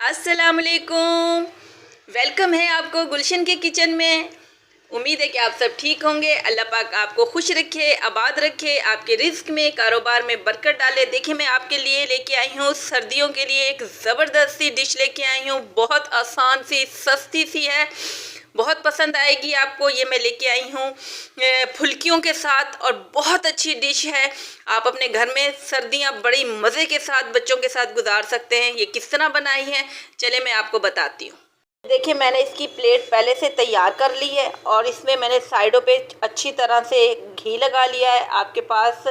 अस्सलाम वालेकुम। वेलकम है आपको गुलशन के किचन में। उम्मीद है कि आप सब ठीक होंगे। अल्लाह पाक आपको खुश रखे, आबाद रखे, आपके रिस्क में, कारोबार में बरकत डाले। देखिए मैं आपके लिए लेके आई हूँ सर्दियों के लिए एक ज़बरदस्त सी डिश लेके आई हूँ। बहुत आसान सी, सस्ती सी है, बहुत पसंद आएगी आपको। ये मैं लेके आई हूँ फुल्कियों के साथ और बहुत अच्छी डिश है। आप अपने घर में सर्दियाँ बड़ी मज़े के साथ बच्चों के साथ गुजार सकते हैं। ये किस तरह बनाई है चले मैं आपको बताती हूँ। देखिए मैंने इसकी प्लेट पहले से तैयार कर ली है और इसमें मैंने साइडों पे अच्छी तरह से घी लगा लिया है। आपके पास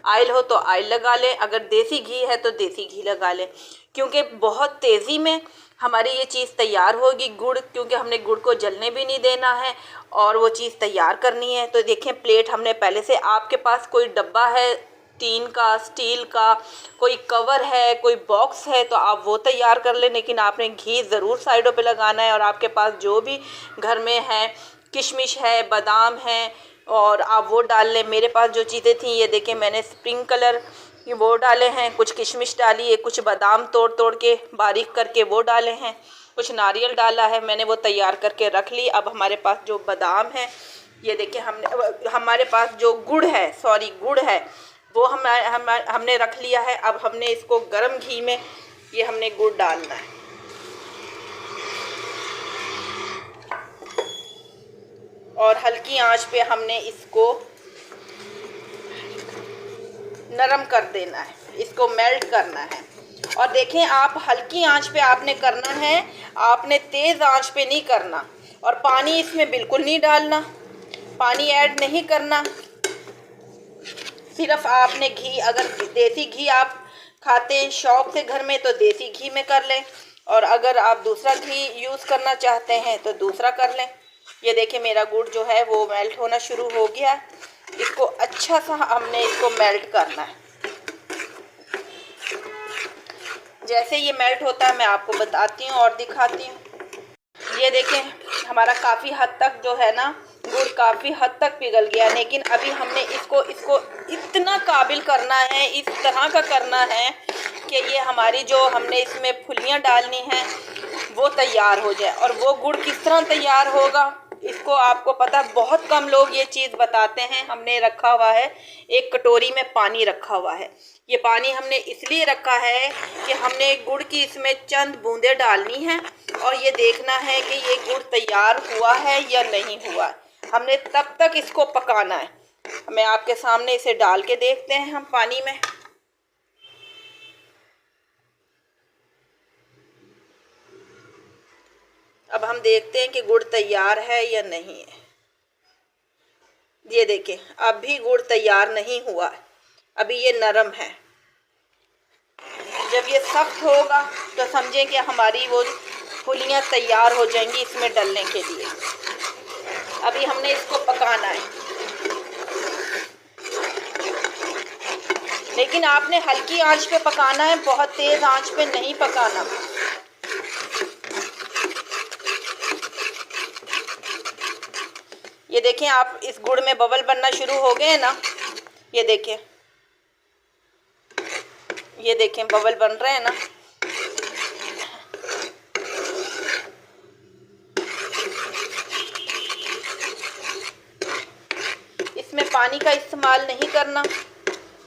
ऑयल हो तो ऑयल लगा लें, अगर देसी घी है तो देसी घी लगा लें, क्योंकि बहुत तेज़ी में हमारी ये चीज़ तैयार होगी। गुड़, क्योंकि हमने गुड़ को जलने भी नहीं देना है और वो चीज़ तैयार करनी है। तो देखें प्लेट हमने पहले से, आपके पास कोई डब्बा है टीन का, स्टील का, कोई कवर है, कोई बॉक्स है तो आप वो तैयार कर लें, लेकिन आपने घी ज़रूर साइडों पे लगाना है। और आपके पास जो भी घर में है, किशमिश है, बादाम है, और आप वो डाल लें। मेरे पास जो चीज़ें थी ये देखें, मैंने स्प्रिंग कलर वो डाले हैं, कुछ किशमिश डाली है, कुछ बादाम तोड़ तोड़ के बारीक करके वो डाले हैं, कुछ नारियल डाला है, मैंने वो तैयार करके रख ली। अब हमारे पास जो बादाम है ये देखिए, हमारे पास जो गुड़ है, गुड़ है, वो हमने रख लिया है। अब हमने इसको गरम घी में ये हमने गुड़ डालना है और हल्की आंच पे हमने इसको नरम कर देना है, इसको मेल्ट करना है। और देखें आप हल्की आंच पे आपने करना है, आपने तेज़ आंच पे नहीं करना। और पानी इसमें बिल्कुल नहीं डालना, पानी ऐड नहीं करना। सिर्फ आपने घी, अगर देसी घी आप खाते हैं शौक से घर में तो देसी घी में कर लें, और अगर आप दूसरा घी यूज़ करना चाहते हैं तो दूसरा कर लें। ये देखिए मेरा गुड़ जो है वो मेल्ट होना शुरू हो गया है। इसको अच्छा सा हमने इसको मेल्ट करना है। जैसे ये मेल्ट होता है मैं आपको बताती हूँ और दिखाती हूँ। ये देखें हमारा काफ़ी हद तक जो है ना गुड़ काफ़ी हद तक पिघल गया, लेकिन अभी हमने इसको इतना काबिल करना है, इस तरह का करना है कि ये हमारी जो हमने इसमें फुलियाँ डालनी हैं वो तैयार हो जाए। और वो गुड़ किस तरह तैयार होगा इसको आपको पता, बहुत कम लोग ये चीज़ बताते हैं। हमने रखा हुआ है एक कटोरी में पानी रखा हुआ है। ये पानी हमने इसलिए रखा है कि हमने गुड़ की इसमें चंद बूंदें डालनी हैं और ये देखना है कि ये गुड़ तैयार हुआ है या नहीं हुआ। हमने तब तक इसको पकाना है। मैं आपके सामने इसे डाल के देखते हैं हम पानी में। अब हम देखते हैं कि गुड़ तैयार है या नहीं है। ये देखें अब भी गुड़ तैयार नहीं हुआ, अभी ये नरम है। जब ये सख्त होगा तो समझें कि हमारी वो फुलियाँ तैयार हो जाएंगी इसमें डलने के लिए। अभी हमने इसको पकाना है, लेकिन आपने हल्की आंच पे पकाना है, बहुत तेज़ आंच पे नहीं पकाना। ये देखें आप इस गुड़ में बबल बनना शुरू हो गए हैं ना, ये देखें, ये देखें बबल बन रहे हैं ना। इसमें पानी का इस्तेमाल नहीं करना।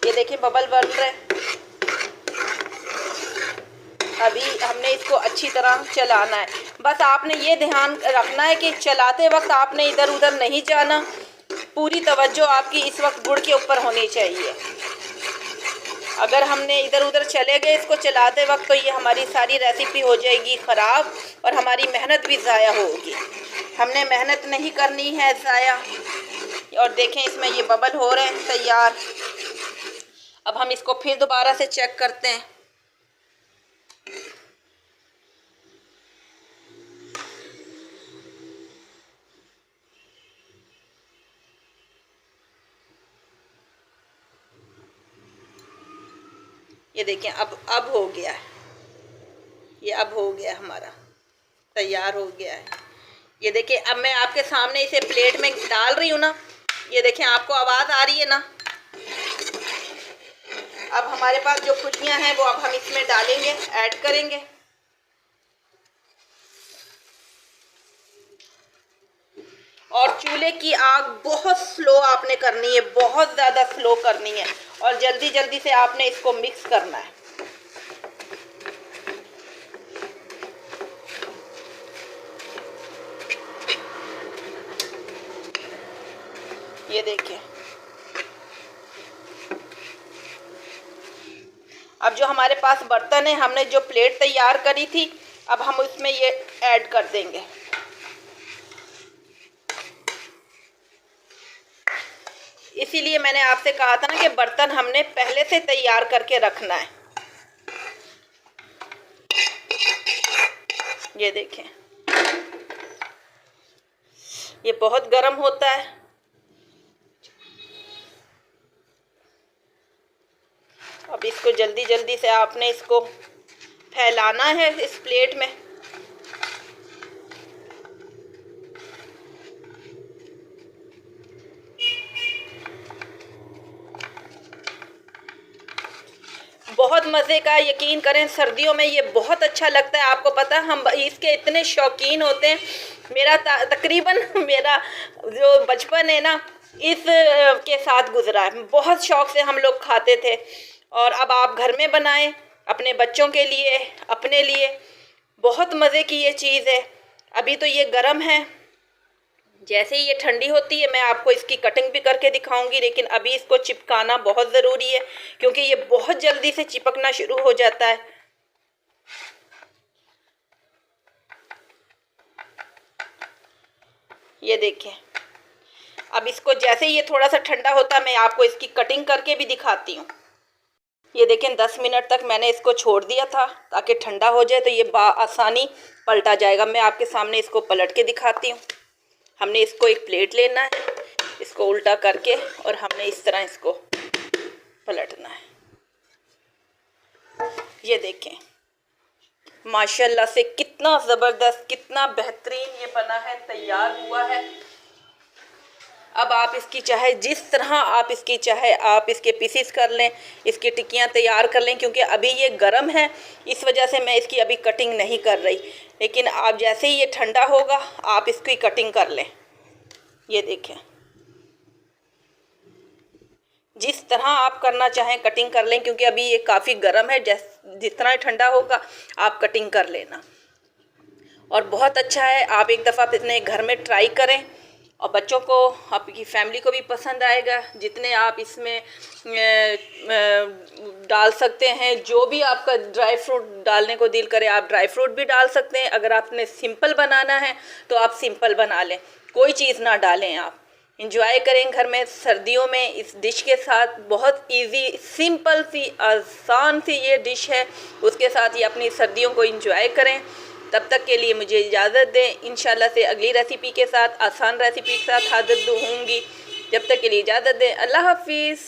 ये देखें बबल बन रहे हैं। अभी हमने इसको अच्छी तरह चलाना है। बस आपने ये ध्यान रखना है कि चलाते वक्त आपने इधर उधर नहीं जाना, पूरी तवज्जो आपकी इस वक्त गुड़ के ऊपर होनी चाहिए। अगर हमने इधर उधर चले गए इसको चलाते वक्त तो ये हमारी सारी रेसिपी हो जाएगी ख़राब और हमारी मेहनत भी ज़ाया होगी। हमने मेहनत नहीं करनी है ज़ाया। और देखें इसमें ये बबल हो रहे हैं तैयार। अब हम इसको फिर दोबारा से चेक करते हैं। ये देखें अब हो गया है, ये अब हो गया हमारा, तैयार हो गया है। ये देखिए अब मैं आपके सामने इसे प्लेट में डाल रही हूँ ना, ये देखें आपको आवाज़ आ रही है ना। अब हमारे पास जो फुलियाँ हैं वो अब हम इसमें डालेंगे, ऐड करेंगे। चूल्हे की आग बहुत स्लो आपने करनी है, बहुत ज़्यादा स्लो करनी है और जल्दी जल्दी से आपने इसको मिक्स करना है। ये देखिए, अब जो हमारे पास बर्तन है, हमने जो प्लेट तैयार करी थी, अब हम उसमें ये ऐड कर देंगे। इसीलिए मैंने आपसे कहा था ना कि बर्तन हमने पहले से तैयार करके रखना है। ये देखें, ये बहुत गर्म होता है। अब इसको जल्दी जल्दी से आपने इसको फैलाना है इस प्लेट में। बहुत मज़े का, यकीन करें सर्दियों में ये बहुत अच्छा लगता है। आपको पता है हम इसके इतने शौकीन होते हैं। मेरा तकरीबन मेरा जो बचपन है ना इस के साथ गुजरा है। बहुत शौक़ से हम लोग खाते थे और अब आप घर में बनाएं अपने बच्चों के लिए, अपने लिए। बहुत मज़े की ये चीज़ है। अभी तो ये गर्म है, जैसे ही ये ठंडी होती है मैं आपको इसकी कटिंग भी करके दिखाऊंगी, लेकिन अभी इसको चिपकाना बहुत ज़रूरी है क्योंकि ये बहुत जल्दी से चिपकना शुरू हो जाता है। ये देखें, अब इसको जैसे ही ये थोड़ा सा ठंडा होता है मैं आपको इसकी कटिंग करके भी दिखाती हूँ। ये देखें, 10 मिनट तक मैंने इसको छोड़ दिया था ताकि ठंडा हो जाए तो ये आसानी पलटा जाएगा। मैं आपके सामने इसको पलट के दिखाती हूँ। हमने इसको एक प्लेट लेना है, इसको उल्टा करके और हमने इस तरह इसको पलटना है। ये देखें, माशाल्लाह से कितना ज़बरदस्त, कितना बेहतरीन ये बना है, तैयार हुआ है। अब आप इसकी चाहे जिस तरह आप इसके पीसेस कर लें, इसकी टिक्कियाँ तैयार कर लें। क्योंकि अभी ये गर्म है इस वजह से मैं इसकी अभी कटिंग नहीं कर रही, लेकिन आप जैसे ही ये ठंडा होगा आप इसकी कटिंग कर लें। ये देखें, जिस तरह आप करना चाहें कटिंग कर लें, क्योंकि अभी ये काफ़ी गर्म है। जितना ठंडा होगा आप कटिंग कर लेना। और बहुत अच्छा है, आप एक दफ़ा अपने घर में ट्राई करें और बच्चों को, आपकी फैमिली को भी पसंद आएगा। जितने आप इसमें डाल सकते हैं, जो भी आपका ड्राई फ्रूट डालने को दिल करे आप ड्राई फ्रूट भी डाल सकते हैं। अगर आपने सिंपल बनाना है तो आप सिंपल बना लें, कोई चीज़ ना डालें। आप इंजॉय करें घर में सर्दियों में इस डिश के साथ। बहुत इजी, सिंपल सी, आसान सी ये डिश है। उसके साथ ही अपनी सर्दियों को इंजॉय करें। तब तक के लिए मुझे इजाज़त दें। इंशाल्लाह से अगली रेसिपी के साथ, आसान रेसिपी के साथ हाजिर होंगी। जब तक के लिए इजाज़त दें। अल्लाह हाफिज़।